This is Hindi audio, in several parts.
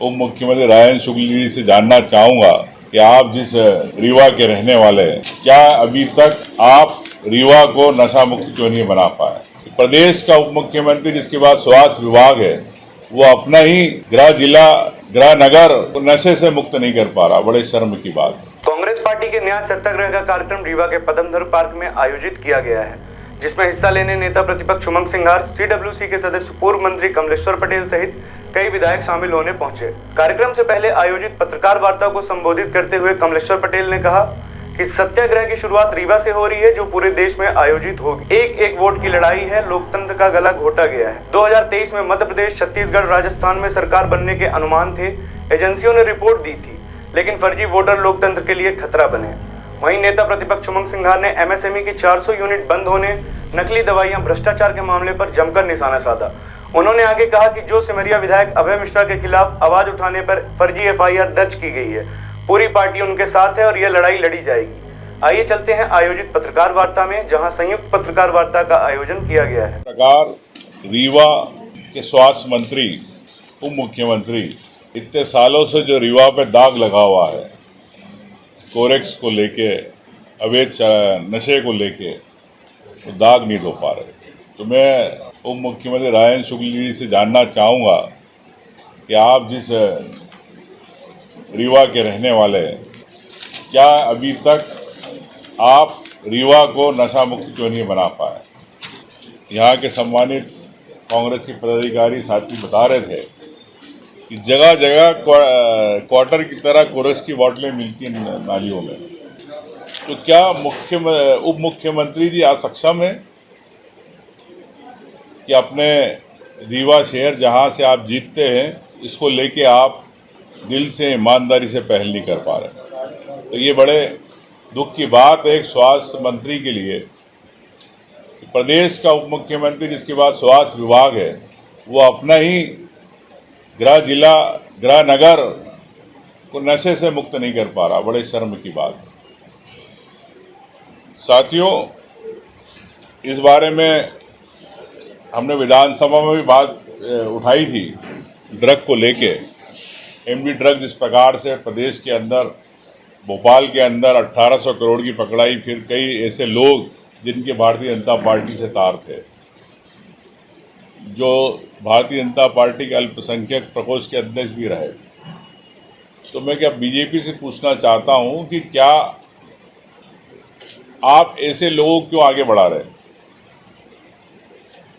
उप मुख्यमंत्री राजन शुक्ल जी से जानना चाहूंगा कि आप जिस रीवा के रहने वाले हैं, क्या अभी तक आप रीवा को नशा मुक्त क्यों नहीं बना पाए? प्रदेश का उप मुख्यमंत्री जिसके पास स्वास्थ्य विभाग है, वो अपना ही गृह जिला, गृह नगर नशे से मुक्त नहीं कर पा रहा। बड़े शर्म की बात है। कांग्रेस पार्टी के न्याय सत्याग्रह का कार्यक्रम रीवा के पदमधर पार्क में आयोजित किया गया है, जिसमें हिस्सा लेने नेता प्रतिपक्ष उमंग सिंघार, सीडब्ल्यूसी के सदस्य पूर्व मंत्री कमलेश्वर पटेल सहित कई विधायक शामिल होने पहुंचे। कार्यक्रम से पहले आयोजित पत्रकार वार्ता को संबोधित करते हुए कमलेश्वर पटेल ने कहा कि सत्याग्रह की शुरुआत रीवा से हो रही है, जो पूरे देश में आयोजित होगी। एक एक वोट की लड़ाई है, लोकतंत्र का गला घोटा गया है। 2023 में मध्य प्रदेश, छत्तीसगढ़, राजस्थान में सरकार बनने के अनुमान थे, एजेंसियों ने रिपोर्ट दी थी, लेकिन फर्जी वोटर लोकतंत्र के लिए खतरा बने। वहीं नेता प्रतिपक्ष उमंग सिंघार ने एमएसएमई की 400 यूनिट बंद होने, नकली दवाइयां, भ्रष्टाचार के मामले पर जमकर निशाना साधा। उन्होंने आगे कहा कि जो सिमरिया विधायक अभय मिश्रा के खिलाफ आवाज उठाने पर फर्जी एफआईआर दर्ज की गई है, पूरी पार्टी उनके साथ है और यह लड़ाई लड़ी जाएगी। आइए चलते हैं आयोजित पत्रकार वार्ता में, जहां संयुक्त पत्रकार वार्ता का आयोजन किया गया है। सरकार रीवा के स्वास्थ्य मंत्री, उप मुख्यमंत्री इतने सालों से जो रीवा पे दाग लगा हुआ है, कोरेक्स को लेके, अवैध नशे को लेके, तो दाग नहीं धो पा रहे। तो मैं उप मुख्यमंत्री राजन शुक्ल जी से जानना चाहूँगा कि आप जिस रीवा के रहने वाले हैं, क्या अभी तक आप रीवा को नशा मुक्त क्यों नहीं बना पाए? यहाँ के सम्मानित कांग्रेस के पदाधिकारी साथी बता रहे थे कि जगह जगह क्वार्टर की तरह कोरस की बोतलें मिलती हैं नालियों में। तो क्या उप मुख्यमंत्री जी आज सक्षम है कि अपने रीवा शहर जहां से आप जीतते हैं, इसको लेके आप दिल से, ईमानदारी से पहल नहीं कर पा रहे? तो ये बड़े दुख की बात है एक स्वास्थ्य मंत्री के लिए। प्रदेश का उप मुख्यमंत्री जिसके पास स्वास्थ्य विभाग है, वो अपना ही गृह जिला, गृह नगर को नशे से मुक्त नहीं कर पा रहा। बड़े शर्म की बात है। साथियों, इस बारे में हमने विधानसभा में भी बात उठाई थी, ड्रग को लेके। एमडी ड्रग जिस प्रकार से प्रदेश के अंदर, भोपाल के अंदर 1800 करोड़ की पकड़ाई, फिर कई ऐसे लोग जिनके भारतीय जनता पार्टी से तार थे, जो भारतीय जनता पार्टी के अल्पसंख्यक प्रकोष्ठ के अध्यक्ष भी रहे। तो मैं क्या बीजेपी से पूछना चाहता हूं कि क्या आप ऐसे लोगों क्यों आगे बढ़ा रहे हैं?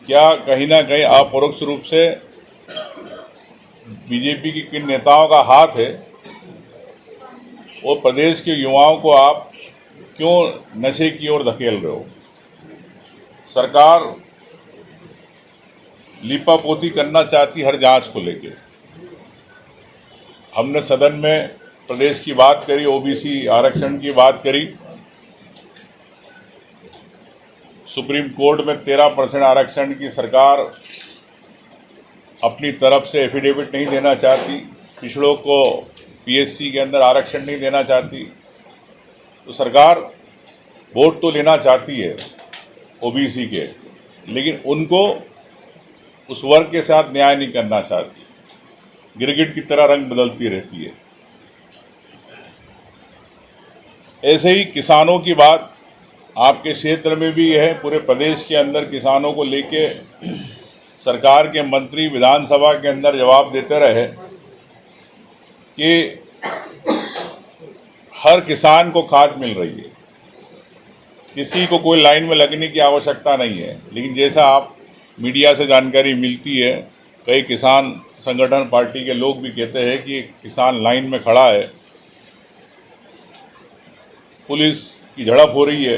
क्या कहीं ना कहीं अपरोक्ष रूप से बीजेपी के किन नेताओं का हाथ है और प्रदेश के युवाओं को आप क्यों नशे की ओर धकेल रहे हो? सरकार लीपापोती करना चाहती हर जांच को लेके। हमने सदन में प्रदेश की बात करी, ओबीसी आरक्षण की बात करी। सुप्रीम कोर्ट में 13% आरक्षण की सरकार अपनी तरफ से एफिडेविट नहीं देना चाहती, पिछड़ों को पीएससी के अंदर आरक्षण नहीं देना चाहती। तो सरकार वोट तो लेना चाहती है ओबीसी के, लेकिन उनको उस वर्ग के साथ न्याय नहीं करना चाहती, गिरगिट की तरह रंग बदलती रहती है। ऐसे ही किसानों की बात आपके क्षेत्र में भी है, पूरे प्रदेश के अंदर किसानों को लेके सरकार के मंत्री विधानसभा के अंदर जवाब देते रहे कि हर किसान को खाद मिल रही है, किसी को कोई लाइन में लगने की आवश्यकता नहीं है। लेकिन जैसा आप मीडिया से जानकारी मिलती है, कई किसान संगठन पार्टी के लोग भी कहते हैं कि किसान लाइन में खड़ा है, पुलिस की झड़प हो रही है,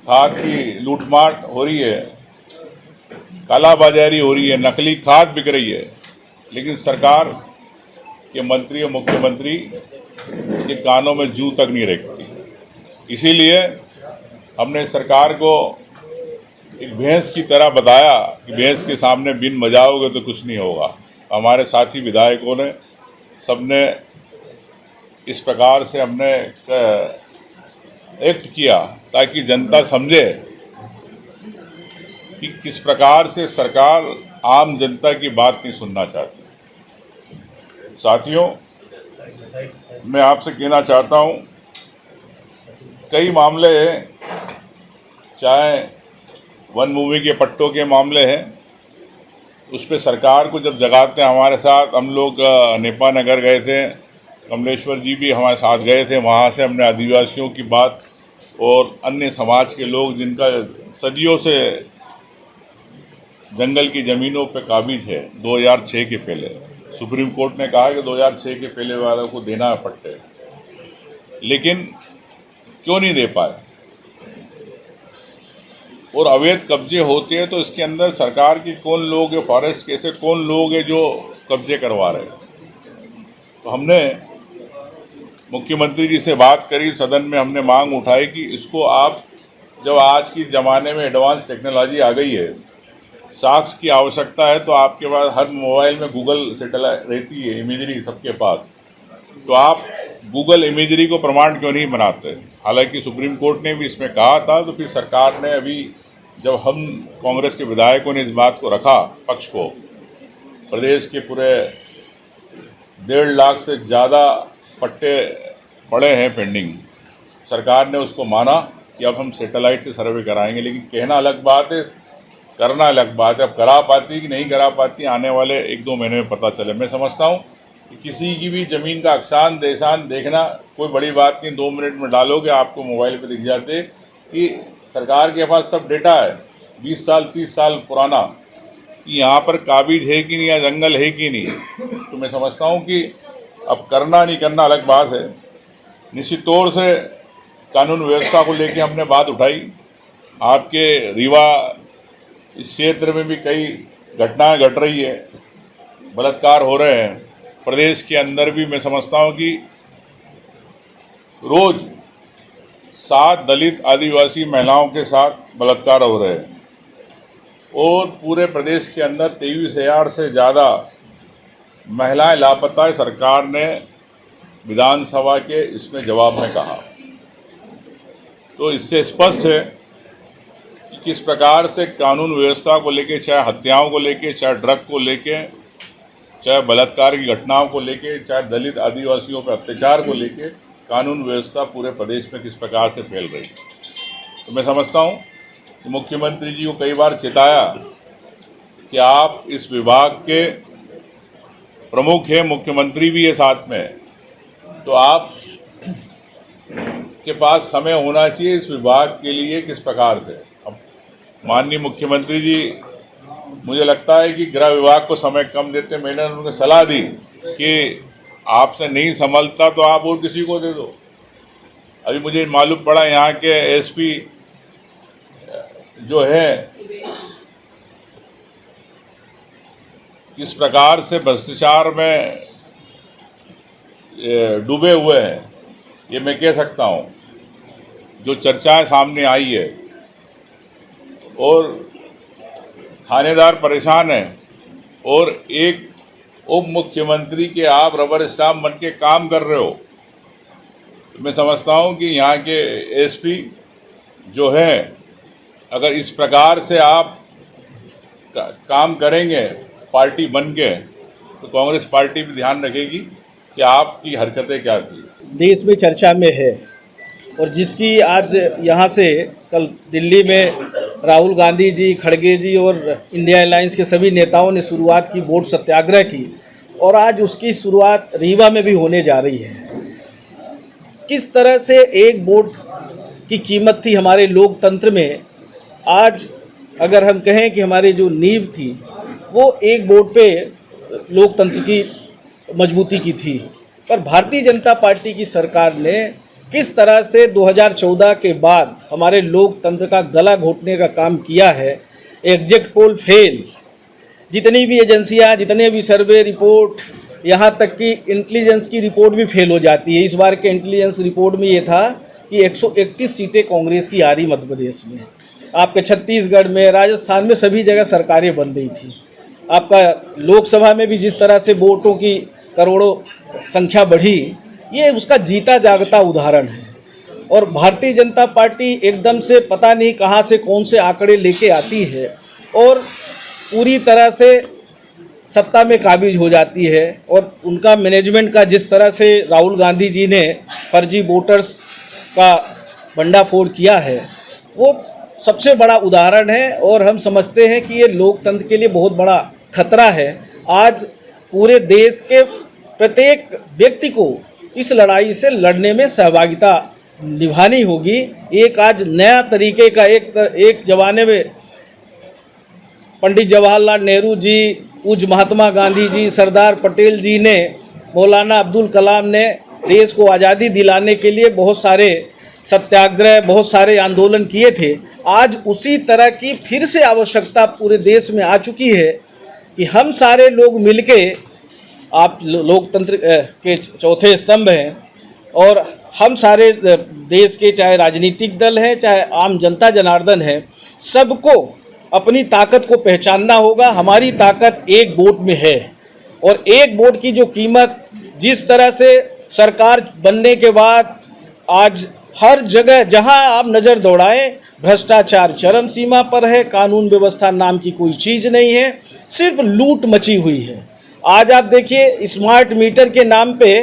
खाद की लूटमार हो रही है, कालाबाजारी हो रही है, नकली खाद बिक रही है, लेकिन सरकार के मंत्री और मुख्यमंत्री के कानों में जूं तक नहीं रेंगती। इसीलिए हमने सरकार को एक भैंस की तरह बताया कि भैंस के सामने बिन बजाओगे तो कुछ नहीं होगा। हमारे साथी विधायकों ने सबने इस प्रकार से हमने एक्ट किया ताकि जनता समझे कि किस प्रकार से सरकार आम जनता की बात नहीं सुनना चाहती। साथियों, मैं आपसे कहना चाहता हूं, कई मामले हैं, चाहे वन भूमि के पट्टों के मामले हैं, उस पर सरकार को जब जगाते हैं, हमारे साथ हम लोग नेपा नगर गए थे, कमलेश्वर जी भी हमारे साथ गए थे, वहाँ से हमने आदिवासियों की बात और अन्य समाज के लोग जिनका सदियों से जंगल की ज़मीनों पे काबिज है, 2006 के पहले सुप्रीम कोर्ट ने कहा कि 2006 के पहले वालों को देना है पट्टे, लेकिन क्यों नहीं दे पाए। और अवैध कब्जे होते हैं तो इसके अंदर सरकार के कौन लोग हैं, फॉरेस्ट कैसे कौन लोग हैं जो कब्जे करवा रहे हैं। तो हमने मुख्यमंत्री जी से बात करी, सदन में हमने मांग उठाई कि इसको आप, जब आज की ज़माने में एडवांस टेक्नोलॉजी आ गई है, साक्ष्य की आवश्यकता है, तो आपके पास हर मोबाइल में गूगल सैटेलाइट रहती है, इमेजरी सबके पास, तो आप गूगल इमेजरी को प्रमाण क्यों नहीं बनाते। हालांकि सुप्रीम कोर्ट ने भी इसमें कहा था, तो फिर सरकार ने अभी जब हम कांग्रेस के विधायकों ने इस बात को रखा पक्ष को, प्रदेश के पूरे 1.5 लाख से ज़्यादा पट्टे पड़े हैं पेंडिंग, सरकार ने उसको माना कि अब हम सैटेलाइट से सर्वे कराएंगे। लेकिन कहना अलग बात है, करना अलग बात है। अब करा पाती कि नहीं करा पाती, आने वाले 1-2 महीने में पता चले। मैं समझता हूँ कि किसी की भी ज़मीन का अक्षांश देशांश देखना कोई बड़ी बात नहीं, 2 मिनट में डालोगे आपको मोबाइल पे दिख जाते कि सरकार के पास सब डेटा है 20 साल 30 साल पुराना, कि यहाँ पर काबिज है कि नहीं या जंगल है कि नहीं। तो मैं समझता हूँ कि अब करना नहीं करना अलग बात है। निश्चित तौर से कानून व्यवस्था को लेकर हमने बात उठाई। आपके रीवा इस क्षेत्र में भी कई घटनाएं घट रही है, बलात्कार हो रहे हैं। प्रदेश के अंदर भी मैं समझता हूं कि रोज 7 दलित आदिवासी महिलाओं के साथ बलात्कार हो रहे हैं और पूरे प्रदेश के अंदर 23,000 से ज़्यादा महिलाएं लापता है। सरकार ने विधानसभा के इसमें जवाब में कहा, तो इससे स्पष्ट है कि किस प्रकार से कानून व्यवस्था को लेके, चाहे हत्याओं को लेके, चाहे ड्रग को लेके, चाहे बलात्कार की घटनाओं को लेके, चाहे दलित आदिवासियों पर अत्याचार को लेके, कानून व्यवस्था पूरे प्रदेश में किस प्रकार से फैल रही है। तो मैं समझता हूँ कि मुख्यमंत्री जी को कई बार चेताया कि आप इस विभाग के प्रमुख हैं, मुख्यमंत्री भी है साथ में, तो आप के पास समय होना चाहिए इस विभाग के लिए किस प्रकार से। अब माननीय मुख्यमंत्री जी, मुझे लगता है कि गृह विभाग को समय कम देते। मैंने उनको सलाह दी कि आपसे नहीं संभलता तो आप और किसी को दे दो। अभी मुझे मालूम पड़ा यहाँ के एसपी जो है किस प्रकार से भ्रष्टाचार में डूबे हुए हैं, ये मैं कह सकता हूँ। जो चर्चाएं सामने आई है और थानेदार परेशान हैं और एक उप मुख्यमंत्री के आप रबर स्टाम्प बन के काम कर रहे हो। तो मैं समझता हूँ कि यहाँ के एसपी जो है, अगर इस प्रकार से आप काम करेंगे पार्टी बन के, तो कांग्रेस पार्टी भी ध्यान रखेगी कि आपकी हरकतें क्या थी। देश में चर्चा में है और जिसकी आज यहाँ से कल दिल्ली में राहुल गांधी जी, खड़गे जी और इंडिया अलायंस के सभी नेताओं ने शुरुआत की, वोट सत्याग्रह की, और आज उसकी शुरुआत रीवा में भी होने जा रही है। किस तरह से एक वोट की कीमत थी हमारे लोकतंत्र में, आज अगर हम कहें कि हमारी जो नींव थी वो एक वोट पे लोकतंत्र की मजबूती की थी। पर भारतीय जनता पार्टी की सरकार ने किस तरह से 2014 के बाद हमारे लोकतंत्र का गला घोटने का काम किया है। एग्जिट पोल फेल, जितनी भी एजेंसियां, जितने भी सर्वे रिपोर्ट, यहाँ तक कि इंटेलिजेंस की रिपोर्ट भी फेल हो जाती है। इस बार के इंटेलिजेंस रिपोर्ट में ये था कि 131 सीटें कांग्रेस की आ रही मध्य प्रदेश में। आपके छत्तीसगढ़ में, राजस्थान में सभी जगह सरकारें बन रही थी। आपका लोकसभा में भी जिस तरह से वोटों की करोड़ों संख्या बढ़ी, ये उसका जीता जागता उदाहरण है। और भारतीय जनता पार्टी एकदम से पता नहीं कहाँ से कौन से आंकड़े लेके आती है और पूरी तरह से सत्ता में काबिज हो जाती है। और उनका मैनेजमेंट का जिस तरह से राहुल गांधी जी ने फर्जी वोटर्स का भंडाफोड़ किया है, वो सबसे बड़ा उदाहरण है। और हम समझते हैं कि ये लोकतंत्र के लिए बहुत बड़ा खतरा है। आज पूरे देश के प्रत्येक व्यक्ति को इस लड़ाई से लड़ने में सहभागिता निभानी होगी। एक आज नया तरीके का एक ज़माने में पंडित जवाहरलाल नेहरू जी, पूज्य महात्मा गांधी जी, सरदार पटेल जी ने, मौलाना अब्दुल कलाम ने देश को आज़ादी दिलाने के लिए बहुत सारे सत्याग्रह, बहुत सारे आंदोलन किए थे। आज उसी तरह की फिर से आवश्यकता पूरे देश में आ चुकी है कि हम सारे लोग मिलके, आप लोकतंत्र के चौथे स्तंभ हैं, और हम सारे देश के, चाहे राजनीतिक दल हैं, चाहे आम जनता जनार्दन है, सबको अपनी ताकत को पहचानना होगा। हमारी ताकत एक वोट में है, और एक वोट की जो कीमत जिस तरह से सरकार बनने के बाद आज हर जगह जहां आप नज़र दौड़ाएं, भ्रष्टाचार चरम सीमा पर है, कानून व्यवस्था नाम की कोई चीज़ नहीं है, सिर्फ लूट मची हुई है। आज आप देखिए स्मार्ट मीटर के नाम पे,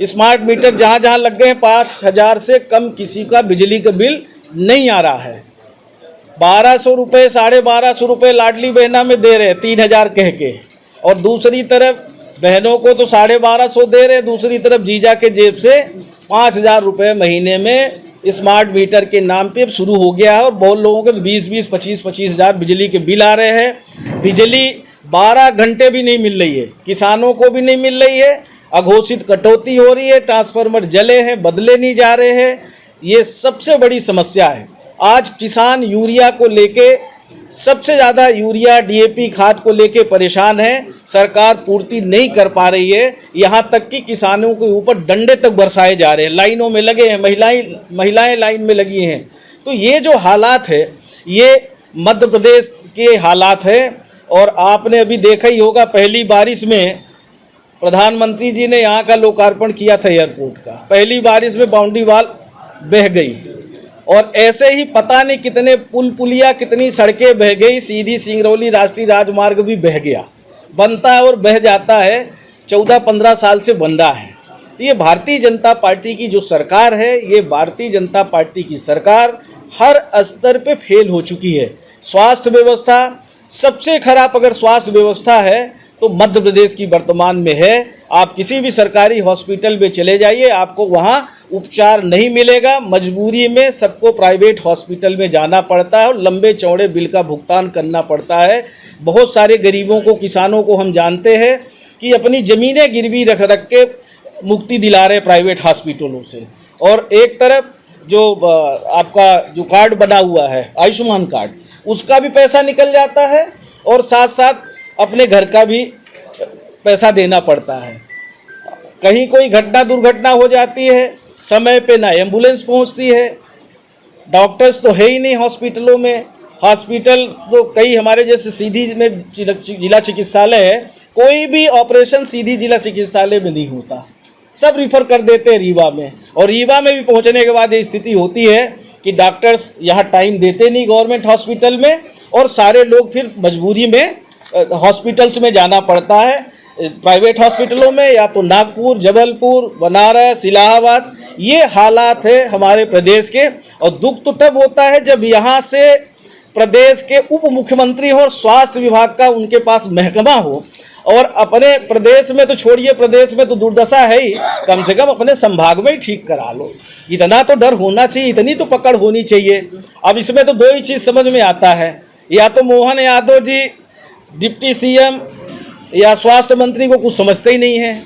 स्मार्ट मीटर जहां जहां लग गए, 5,000 से कम किसी का बिजली का बिल नहीं आ रहा है। 1,200 रुपये, 1,250 रुपये लाडली बहना में दे रहे, 3,000 कह के, और दूसरी तरफ बहनों को तो 1,250 दे रहे, दूसरी तरफ जीजा के जेब से 5,000 रुपये महीने में स्मार्ट मीटर के नाम पे शुरू हो गया है। और बहुत लोगों के 20-20, 25-25 हज़ार बिजली के बिल आ रहे हैं। बिजली 12 घंटे भी नहीं मिल रही है, किसानों को भी नहीं मिल रही है, अघोषित कटौती हो रही है, ट्रांसफार्मर जले हैं, बदले नहीं जा रहे हैं। ये सबसे बड़ी समस्या है। आज किसान यूरिया को लेके, सबसे ज़्यादा यूरिया DAP खाद को लेके परेशान है। सरकार पूर्ति नहीं कर पा रही है, यहाँ तक कि किसानों के ऊपर डंडे तक बरसाए जा रहे हैं, लाइनों में लगे हैं, महिलाएं लाइन में लगी हैं। तो ये जो हालात है, ये मध्य प्रदेश के हालात है। और आपने अभी देखा ही होगा, पहली बारिश में प्रधानमंत्री जी ने यहाँ का लोकार्पण किया था एयरपोर्ट का, पहली बारिश में बाउंड्री वॉल बह गई, और ऐसे ही पता नहीं कितने पुल पुलिया, कितनी सड़कें बह गई, सीधी सिंगरौली राष्ट्रीय राजमार्ग भी बह गया, बनता है और बह जाता है, 14-15 साल से बन रहा है। तो ये भारतीय जनता पार्टी की जो सरकार है, ये भारतीय जनता पार्टी की सरकार हर स्तर पे फेल हो चुकी है। स्वास्थ्य व्यवस्था सबसे खराब अगर स्वास्थ्य व्यवस्था है तो मध्य प्रदेश की वर्तमान में है। आप किसी भी सरकारी हॉस्पिटल में चले जाइए, आपको वहाँ उपचार नहीं मिलेगा। मजबूरी में सबको प्राइवेट हॉस्पिटल में जाना पड़ता है और लंबे चौड़े बिल का भुगतान करना पड़ता है। बहुत सारे गरीबों को, किसानों को हम जानते हैं कि अपनी ज़मीनें गिरवी रख रख के मुक्ति दिला रहे प्राइवेट हॉस्पिटलों से। और एक तरफ जो आपका जो कार्ड बना हुआ है आयुष्मान कार्ड, उसका भी पैसा निकल जाता है और साथ साथ अपने घर का भी पैसा देना पड़ता है। कहीं कोई घटना दुर्घटना हो जाती है, समय पे ना एम्बुलेंस पहुंचती है, डॉक्टर्स तो है ही नहीं हॉस्पिटलों में। हॉस्पिटल तो कई हमारे जैसे सीधी में जिला चिकित्सालय है, कोई भी ऑपरेशन सीधी जिला चिकित्सालय में नहीं होता, सब रिफ़र कर देते हैं रीवा में। और रीवा में भी पहुंचने के बाद ये स्थिति होती है कि डॉक्टर्स यहाँ टाइम देते नहीं गवर्नमेंट हॉस्पिटल में, और सारे लोग फिर मजबूरी में हॉस्पिटल्स में जाना पड़ता है, प्राइवेट हॉस्पिटलों में, या तो नागपुर, जबलपुर, बनारस, इलाहाबाद। ये हालात है हमारे प्रदेश के। और दुख तो तब होता है जब यहाँ से प्रदेश के उप मुख्यमंत्री हो और स्वास्थ्य विभाग का उनके पास महकमा हो, और अपने प्रदेश में तो छोड़िए, प्रदेश में तो दुर्दशा है ही, कम से कम अपने संभाग में ही ठीक करा लो। इतना तो डर होना चाहिए, इतनी तो पकड़ होनी चाहिए। अब इसमें तो 2 ही चीज़ समझ में आता है, या तो मोहन यादव जी डिप्टी CM या स्वास्थ्य मंत्री को कुछ समझते ही नहीं है,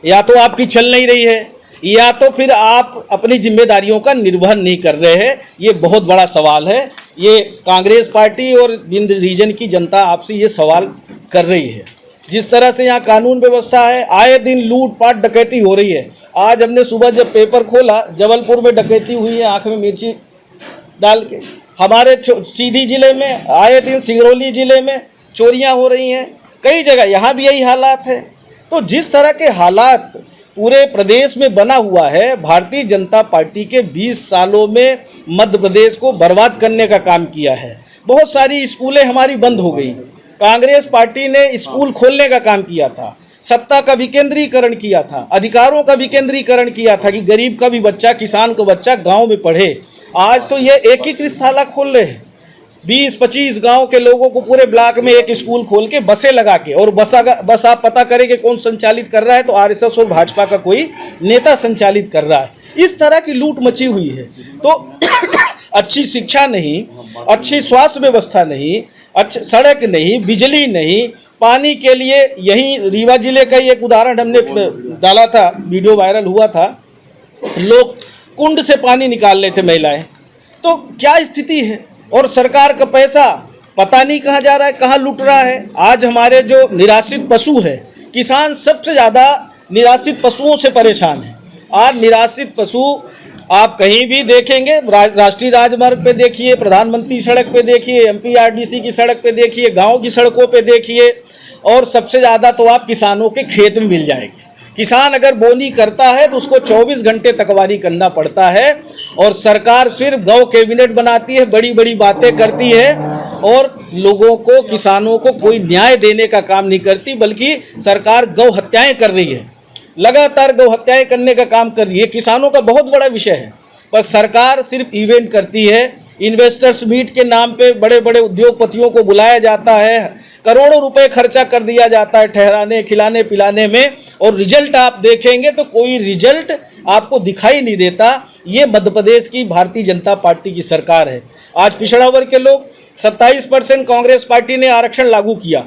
या तो आपकी चल नहीं रही है, या तो फिर आप अपनी जिम्मेदारियों का निर्वहन नहीं कर रहे हैं। ये बहुत बड़ा सवाल है। ये कांग्रेस पार्टी और विंध्य रीजन की जनता आपसे ये सवाल कर रही है। जिस तरह से यहाँ कानून व्यवस्था है, आए दिन लूटपाट डकैती हो रही है। आज हमने सुबह जब पेपर खोला, जबलपुर में डकैती हुई है आँख में मिर्ची डाल के। हमारे सीधी जिले में आए दिन, सिंगरौली जिले में चोरियां हो रही हैं, कई जगह यहाँ भी यही हालात है। तो जिस तरह के हालात पूरे प्रदेश में बना हुआ है, भारतीय जनता पार्टी के 20 सालों में मध्य प्रदेश को बर्बाद करने का काम किया है। बहुत सारी स्कूलें हमारी बंद हो गई, कांग्रेस पार्टी ने स्कूल खोलने का काम किया था, सत्ता का विकेंद्रीकरण किया था, अधिकारों का विकेंद्रीकरण किया था कि गरीब का भी बच्चा, किसान को बच्चा गांव में पढ़े। आज तो ये एकीकृत शाला खोल रहे हैं, 20-25 गांव के लोगों को पूरे ब्लॉक में एक स्कूल खोल के बसें लगा के, और बस आप पता करें कि कौन संचालित कर रहा है, तो आरएसएस और भाजपा का कोई नेता संचालित कर रहा है। इस तरह की लूट मची हुई है। तो अच्छी शिक्षा नहीं, अच्छी स्वास्थ्य व्यवस्था नहीं, अच्छी सड़क नहीं, बिजली नहीं, पानी के लिए यहीं रीवा जिले का ही एक उदाहरण हमने डाला था, वीडियो वायरल हुआ था, लोग कुंड से पानी निकाल लेते महिलाएं। तो क्या स्थिति है, और सरकार का पैसा पता नहीं कहाँ जा रहा है, कहाँ लुट रहा है। आज हमारे जो निराश्रित पशु है, किसान सबसे ज़्यादा निराश्रित पशुओं से परेशान है। आज निराश्रित पशु आप कहीं भी देखेंगे, राष्ट्रीय राजमार्ग पे देखिए, प्रधानमंत्री सड़क पे देखिए, एमपीआरडीसी की सड़क पे देखिए, गांव की सड़कों पे देखिए, और सबसे ज़्यादा तो आप किसानों के खेत में मिल जाएंगे। किसान अगर बोनी करता है तो उसको 24 घंटे तकवारी करना पड़ता है, और सरकार सिर्फ गौ कैबिनेट बनाती है, बड़ी बड़ी बातें करती है, और लोगों को, किसानों को कोई न्याय देने का काम नहीं करती, बल्कि सरकार गौ हत्याएं कर रही है, लगातार गौ हत्याएं करने का काम कर रही है। किसानों का बहुत बड़ा विषय है, पर सरकार सिर्फ इवेंट करती है। इन्वेस्टर्स मीट के नाम पे बड़े बड़े उद्योगपतियों को बुलाया जाता है, करोड़ों रुपए खर्चा कर दिया जाता है ठहराने, खिलाने, पिलाने में, और रिजल्ट आप देखेंगे तो कोई रिजल्ट आपको दिखाई नहीं देता। ये मध्य प्रदेश की भारतीय जनता पार्टी की सरकार है। आज पिछड़ा वर्ग के लोग 27% कांग्रेस पार्टी ने आरक्षण लागू किया,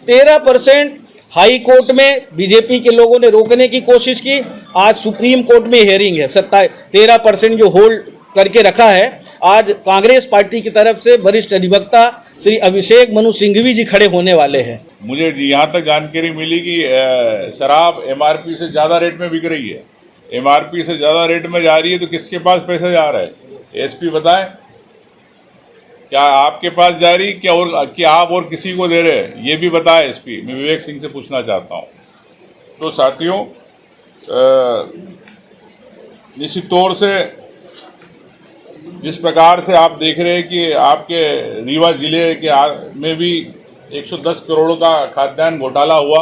13% हाई कोर्ट में बीजेपी के लोगों ने रोकने की कोशिश की, आज सुप्रीम कोर्ट में हियरिंग है। 13% जो होल्ड करके रखा है, आज कांग्रेस पार्टी की तरफ से वरिष्ठ अधिवक्ता श्री अभिषेक मनु सिंघवी जी खड़े होने वाले हैं। मुझे यहाँ तक जानकारी मिली कि शराब एमआरपी से ज़्यादा रेट में बिक रही है। एमआरपी से ज़्यादा रेट में जा रही है तो किसके पास पैसा जा रहा है? एसपी बताएं, क्या आपके पास जा रही, क्या आप और किसी को दे रहे हैं? ये भी बताएं एसपी। मैं विवेक सिंह से पूछना चाहता हूँ। तो साथियों, निश्चित तौर से जिस प्रकार से आप देख रहे हैं कि आपके रीवा जिले के में भी 110 करोड़ का खाद्यान्न घोटाला हुआ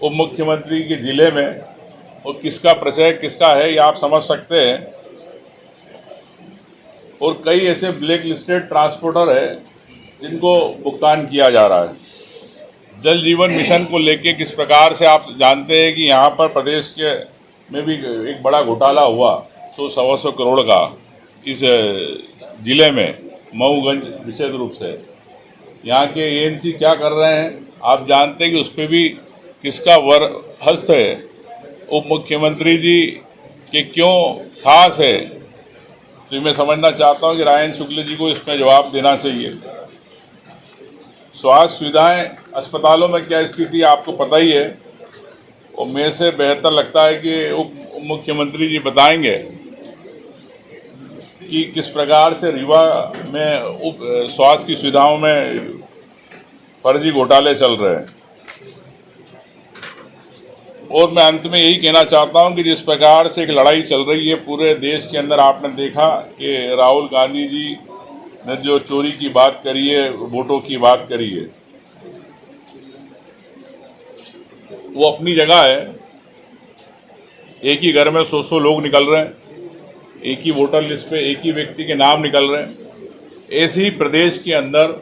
उप मुख्यमंत्री के जिले में, और किसका प्रशय किसका है ये आप समझ सकते हैं। और कई ऐसे ब्लैक लिस्टेड ट्रांसपोर्टर है जिनको भुगतान किया जा रहा है। जल जीवन मिशन को लेके किस प्रकार से आप जानते हैं कि यहाँ पर प्रदेश के में भी एक बड़ा घोटाला हुआ 100-125 करोड़ का इस जिले में, मऊगंज विशेष रूप से। यहाँ के एएनसी क्या कर रहे हैं आप जानते हैं कि उस पर भी किसका हस्त है? उप मुख्यमंत्री जी के क्यों खास है? तो मैं समझना चाहता हूँ कि रायन शुक्ल जी को इसमें जवाब देना चाहिए। स्वास्थ्य सुविधाएं अस्पतालों में क्या स्थिति आपको पता ही है, और मेरे से बेहतर लगता है कि उप मुख्यमंत्री जी बताएंगे कि किस प्रकार से रीवा में स्वास्थ्य की सुविधाओं में फर्जी घोटाले चल रहे हैं। और मैं अंत में यही कहना चाहता हूं कि जिस प्रकार से एक लड़ाई चल रही है पूरे देश के अंदर, आपने देखा कि राहुल गांधी जी ने जो चोरी की बात करी है, वोटों की बात करी है, वो अपनी जगह है। एक ही घर में 100 लोग निकल रहे हैं, एक ही वोटर लिस्ट पे एक ही व्यक्ति के नाम निकल रहे हैं। ऐसे ही प्रदेश के अंदर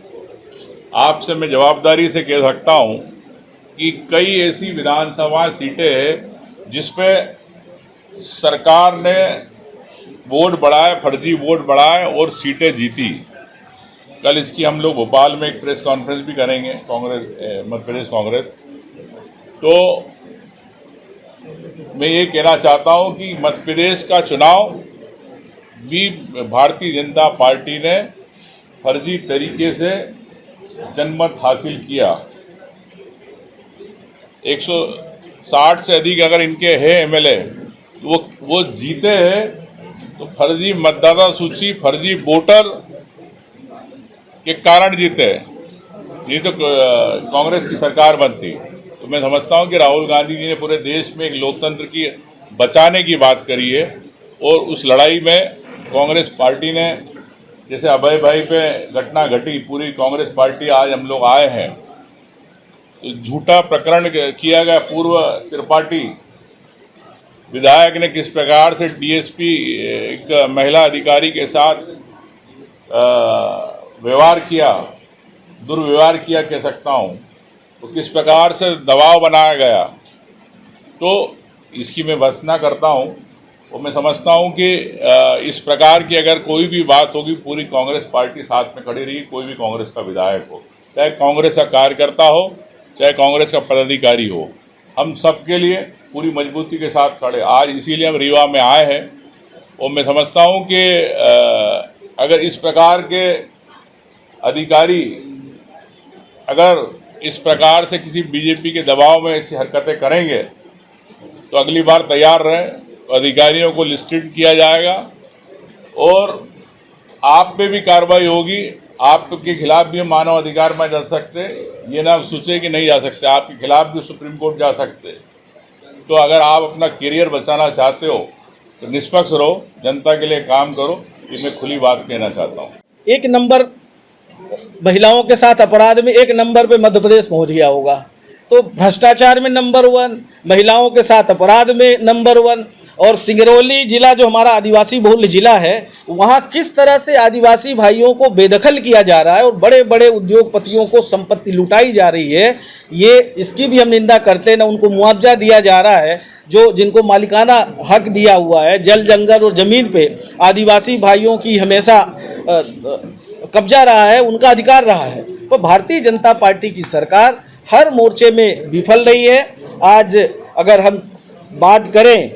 आपसे मैं जवाबदारी से कह सकता हूं कि कई ऐसी विधानसभा सीटें हैं जिसपे सरकार ने वोट बढ़ाए, फर्जी वोट बढ़ाए और सीटें जीती। कल इसकी हम लोग भोपाल में एक प्रेस कॉन्फ्रेंस भी करेंगे, कांग्रेस, मध्य प्रदेश कांग्रेस। तो मैं ये कहना चाहता हूं कि मध्य प्रदेश का चुनाव भी भारतीय जनता पार्टी ने फर्जी तरीके से जनमत हासिल किया। 160 से अधिक अगर इनके हैं एमएलए, वो जीते हैं तो फर्जी मतदाता सूची, फर्जी वोटर के कारण जीते हैं, नहीं तो कांग्रेस की सरकार बनती। तो मैं समझता हूं कि राहुल गांधी जी ने पूरे देश में एक लोकतंत्र की बचाने की बात करी है, और उस लड़ाई में कांग्रेस पार्टी ने जैसे अभय भाई पे घटना घटी, पूरी कांग्रेस पार्टी आज हम लोग आए हैं, तो झूठा प्रकरण किया गया। पूर्व त्रिपाठी विधायक ने किस प्रकार से डीएसपी एक महिला अधिकारी के साथ व्यवहार किया, दुर्व्यवहार किया कह सकता हूँ, तो किस प्रकार से दबाव बनाया गया, तो इसकी मैं भर्त्सना करता हूँ। और मैं समझता हूँ कि इस प्रकार की अगर कोई भी बात होगी, पूरी कांग्रेस पार्टी साथ में खड़ी रही, कोई भी कांग्रेस का विधायक हो, चाहे कांग्रेस का कार्यकर्ता हो, चाहे कांग्रेस का पदाधिकारी हो, हम सबके लिए पूरी मजबूती के साथ खड़े। आज इसीलिए हम रीवा में आए हैं। और मैं समझता हूँ कि अगर इस प्रकार के अधिकारी अगर इस प्रकार से किसी बीजेपी के दबाव में ऐसी हरकतें करेंगे, तो अगली बार तैयार रहें। तो अधिकारियों को लिस्टेड किया जाएगा और आप पे भी कार्रवाई होगी। आपके खिलाफ भी मानव अधिकार में जा सकते, ये ना सोचे कि नहीं जा सकते, आपके खिलाफ भी सुप्रीम कोर्ट जा सकते। तो अगर आप अपना करियर बचाना चाहते हो तो निष्पक्ष रहो, जनता के लिए काम करो। ये मैं खुली बात कहना चाहता हूँ। एक नंबर महिलाओं के साथ अपराध में एक नंबर पे मध्य प्रदेश पहुंच गया होगा, तो भ्रष्टाचार में नंबर 1, महिलाओं के साथ अपराध में नंबर 1। और सिंगरौली जिला जो हमारा आदिवासी बहुल जिला है, वहाँ किस तरह से आदिवासी भाइयों को बेदखल किया जा रहा है और बड़े बड़े उद्योगपतियों को संपत्ति लुटाई जा रही है, ये इसकी भी हम निंदा करते हैं। ना उनको मुआवजा दिया जा रहा है, जो जिनको मालिकाना हक दिया हुआ है, जल जंगल और ज़मीन पे आदिवासी भाइयों की हमेशा कब्जा रहा है, उनका अधिकार रहा है। तो भारतीय जनता पार्टी की सरकार हर मोर्चे में विफल रही है। आज अगर हम बात करें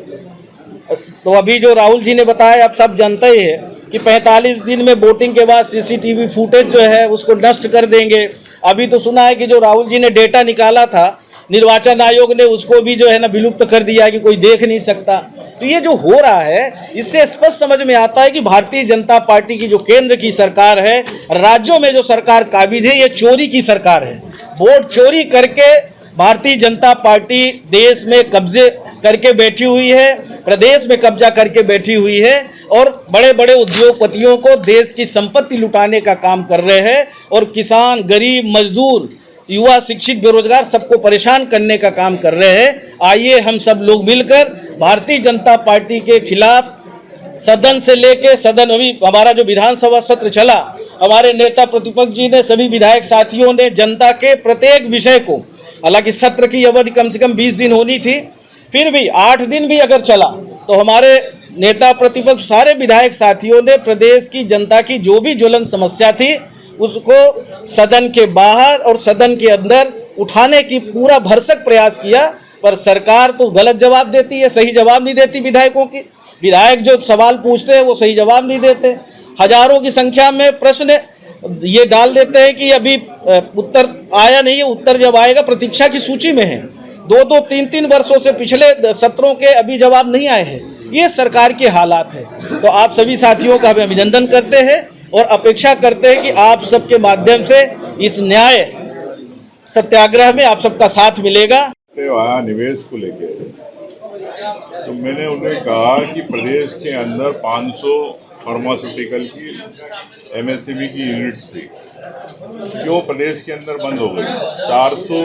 तो अभी जो राहुल जी ने बताया, आप सब जानते ही है कि 45 दिन में वोटिंग के बाद सीसीटीवी फुटेज जो है उसको नष्ट कर देंगे। अभी तो सुना है कि जो राहुल जी ने डेटा निकाला था, निर्वाचन आयोग ने उसको भी जो है ना विलुप्त कर दिया कि कोई देख नहीं सकता। तो ये जो हो रहा है, इससे स्पष्ट समझ में आता है कि भारतीय जनता पार्टी की जो केंद्र की सरकार है, राज्यों में जो सरकार काबिज है, ये चोरी की सरकार है। वोट चोरी करके भारतीय जनता पार्टी देश में कब्जे करके बैठी हुई है, प्रदेश में कब्जा करके बैठी हुई है और बड़े बड़े उद्योगपतियों को देश की संपत्ति लुटाने का काम कर रहे हैं और किसान, गरीब, मजदूर, युवा, शिक्षित, बेरोजगार सबको परेशान करने का काम कर रहे हैं। आइए हम सब लोग मिलकर भारतीय जनता पार्टी के खिलाफ सदन से लेके सदन, अभी हमारा जो विधानसभा सत्र चला, हमारे नेता प्रतिपक्ष जी ने, सभी विधायक साथियों ने जनता के प्रत्येक विषय को, हालांकि सत्र की अवधि कम से कम 20 दिन होनी थी, फिर भी 8 दिन भी अगर चला तो हमारे नेता प्रतिपक्ष सारे विधायक साथियों ने प्रदेश की जनता की जो भी ज्वलन समस्या थी उसको सदन के बाहर और सदन के अंदर उठाने की पूरा भरसक प्रयास किया। पर सरकार तो गलत जवाब देती है, सही जवाब नहीं देती विधायकों की। विधायक जो सवाल पूछते हैं वो सही जवाब नहीं देते। हजारों की संख्या में प्रश्न ये डाल देते हैं कि अभी उत्तर आया नहीं है, उत्तर जब आएगा प्रतीक्षा की सूची में है। 2-2, 3-3 वर्षों से पिछले सत्रों के अभी जवाब नहीं आए हैं। ये सरकार के हालात है। तो आप सभी साथियों का हम अभिनंदन करते हैं और अपेक्षा करते हैं कि आप सबके माध्यम से इस न्याय सत्याग्रह में आप सबका साथ मिलेगा। आया निवेश को लेके, तो मैंने उन्हें कहा कि प्रदेश के अंदर 500 फार्मास्यूटिकल की एमएसएमई की यूनिट्स थी, क्यों प्रदेश के अंदर बंद हो गई? 400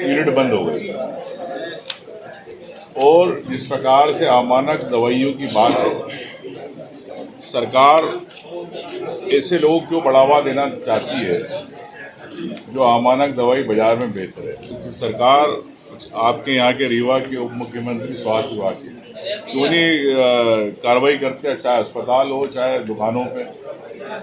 यूनिट बंद हो गई। और जिस प्रकार से अमानक दवाइयों की बात है, सरकार ऐसे लोगों को बढ़ावा देना चाहती है जो अमानक दवाई बाजार में बेच रहे हैं। क्योंकि सरकार आपके यहाँ के रीवा के उप मुख्यमंत्री स्वास्थ्य विभाग के क्यों नहीं कार्रवाई करते, चाहे अस्पताल हो चाहे दुकानों पे?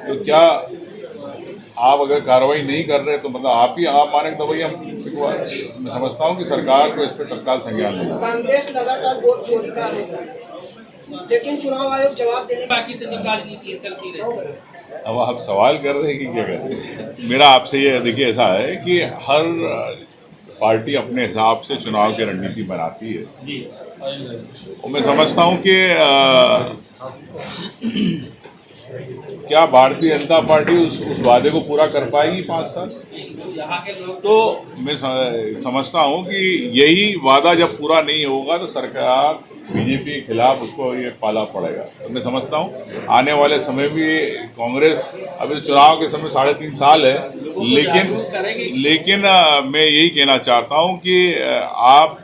तो क्या आप अगर कार्रवाई नहीं कर रहे तो मतलब आप ही अमानक दवाइयाँ? मैं समझता हूँ कि सरकार को इस पर तत्काल संज्ञान लेना। कांग्रेस लगातार वोट चोरी का आरोप लगाता है, लेकिन चुनाव आयोग जवाब देने बाकी तो सब राजनीति चलती रहती। अब आप सवाल कर रहे हैं कि क्या कर रहे हैं? मेरा आपसे ये देखिए, ऐसा है कि हर पार्टी अपने हिसाब से चुनाव की रणनीति बनाती है और मैं समझता हूँ कि क्या भारतीय जनता पार्टी उस वादे को पूरा कर पाएगी 5 साल? तो मैं समझता हूँ कि यही वादा जब पूरा नहीं होगा तो सरकार बीजेपी के खिलाफ उसको ये पाला पड़ेगा। तो मैं समझता हूँ आने वाले समय भी कांग्रेस, अभी चुनाव के समय 3.5 साल है, लेकिन मैं यही कहना चाहता हूँ कि आप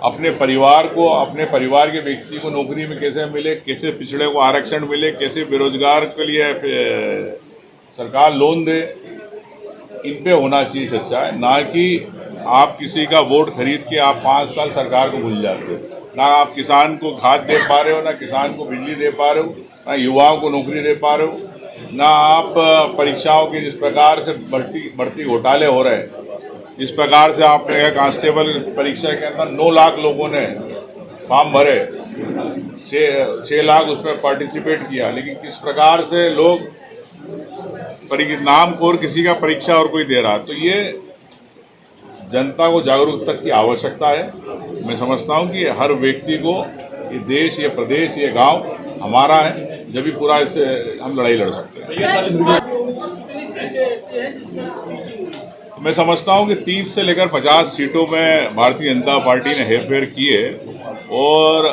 अपने परिवार को, अपने परिवार के व्यक्ति को नौकरी में कैसे मिले, कैसे पिछड़े को आरक्षण मिले, कैसे बेरोजगार के लिए सरकार लोन दे, इन पे होना चाहिए चर्चा है, ना कि आप किसी का वोट खरीद के आप 5 साल सरकार को भूल जाते हो। ना आप किसान को खाद दे पा रहे हो, ना किसान को बिजली दे पा रहे हो, ना युवाओं को नौकरी दे पा रहे हो, ना आप परीक्षाओं के जिस प्रकार से बढ़ती घोटाले हो रहे हैं, जिस प्रकार से आपने कहा कांस्टेबल परीक्षा के अंदर 9 लाख लोगों ने फॉर्म भरे, 6 लाख उसमें पार्टिसिपेट किया, लेकिन किस प्रकार से लोग नाम और किसी का परीक्षा और कोई दे रहा। तो ये जनता को जागरूकता की आवश्यकता है। मैं समझता हूँ कि हर व्यक्ति को ये देश, ये प्रदेश, ये गांव हमारा है, जब भी पूरा इससे हम लड़ाई लड़ सकते हैं। मैं समझता हूँ कि 30 से लेकर 50 सीटों में भारतीय जनता पार्टी ने हेरफेर की है और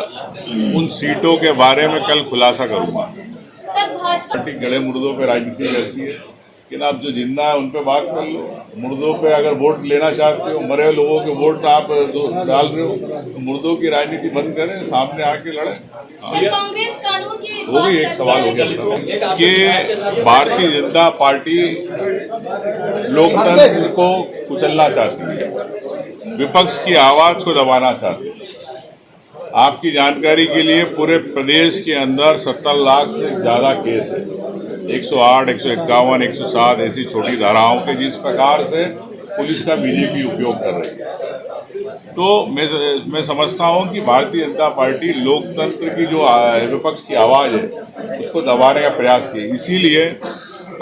उन सीटों के बारे में कल खुलासा करूँगा। पार्टी गले मुर्दों पे राजनीति करती है, लेकिन आप जो जिंदा है उन पे बात कर लो। मुर्दों पे अगर वोट लेना चाहते हो, मरे लोगों के वोट आप डाल रहे हो, तो मुर्दों की राजनीति बंद करें, सामने आके लड़े। कांग्रेस कानून की वो भी एक सवाल हो गया कि भारतीय जनता पार्टी लोकतंत्र को कुचलना चाहती है, विपक्ष की आवाज को दबाना चाहती है। आपकी जानकारी के लिए पूरे प्रदेश के अंदर 70 लाख से ज़्यादा केस है, 108, 151, 107 ऐसी छोटी धाराओं के, जिस प्रकार से पुलिस का बीजेपी उपयोग कर रही है। तो मैं समझता हूं कि भारतीय जनता पार्टी लोकतंत्र की जो विपक्ष की आवाज़ है उसको दबाने का प्रयास की, इसीलिए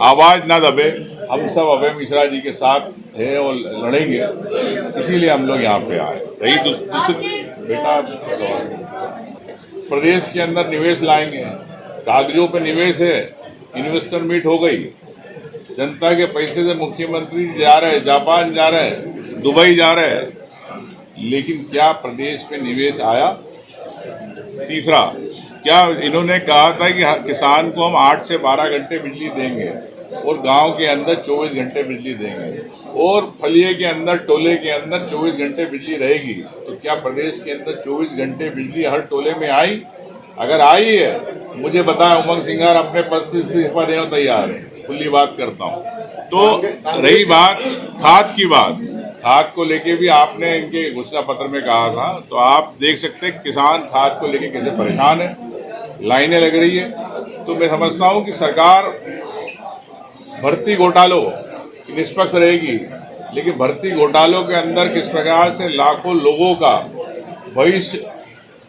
आवाज़ ना दबे, हम सब अभय मिश्रा जी के साथ है और लड़ेंगे, इसीलिए हम लोग यहाँ पे आए। रही बेटा, प्रदेश के अंदर निवेश लाएंगे, कागजों पे निवेश है, इन्वेस्टर मीट हो गई, जनता के पैसे से मुख्यमंत्री जा रहे हैं, जापान जा रहे हैं, दुबई जा रहे हैं, लेकिन क्या प्रदेश में निवेश आया? तीसरा, क्या इन्होंने कहा था कि किसान को हम 8 से 12 घंटे बिजली देंगे और गांव के अंदर 24 घंटे बिजली देंगे और फलिए के अंदर, टोले के अंदर 24 घंटे बिजली रहेगी, तो क्या प्रदेश के अंदर 24 घंटे बिजली हर टोले में आई? अगर आई है, मुझे बताया, उमंग सिंघार अपने पद से इस्तीफा देने तैयार है, खुली बात करता हूँ। तो रही बात खाद की बात, खाद को लेके भी आपने इनके घोषणा पत्र में कहा था, तो आप देख सकते हैं किसान खाद को लेके कैसे परेशान है, लाइनें लग रही है। तो मैं समझता हूँ कि सरकार भर्ती घोटालों की निष्पक्ष रहेगी, लेकिन भर्ती घोटालों के अंदर किस प्रकार से लाखों लोगों का भविष्य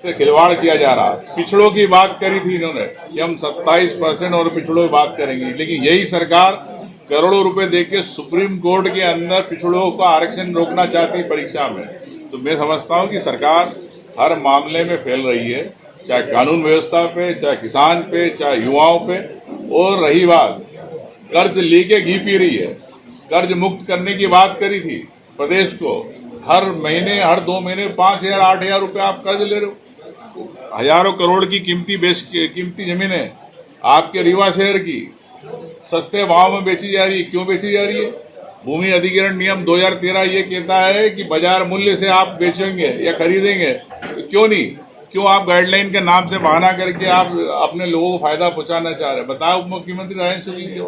से खिलवाड़ किया जा रहा। पिछड़ों की बात करी थी इन्होंने कि हम 27% और पिछड़ों की बात करेंगे, लेकिन यही सरकार करोड़ों रुपए देके सुप्रीम कोर्ट के अंदर पिछड़ों का आरक्षण रोकना चाहती है परीक्षा में। तो मैं समझता हूँ कि सरकार हर मामले में फैल रही है, चाहे कानून व्यवस्था पे, चाहे किसान पे, चाहे युवाओं पे। और रही बात, कर्ज लेके घी पी रही है, कर्ज मुक्त करने की बात करी थी प्रदेश को, हर महीने, हर 2 महीने 5,000, 8,000 रुपये आप कर्ज ले रहे हो। हजारों करोड़ की कीमती जमीनें आपके रीवा शहर की सस्ते भाव में बेची जा रही है। क्यों बेची जा रही है? भूमि अधिग्रहण नियम 2013 ये कहता है कि बाजार मूल्य से आप बेचेंगे या खरीदेंगे, तो क्यों नहीं? क्यों आप गाइडलाइन के नाम से बहाना करके आप अपने लोगों को फायदा पहुंचाना चाह रहे हैं? बताओ, उप मुख्यमंत्री राजेंद्र शुक्ल जी।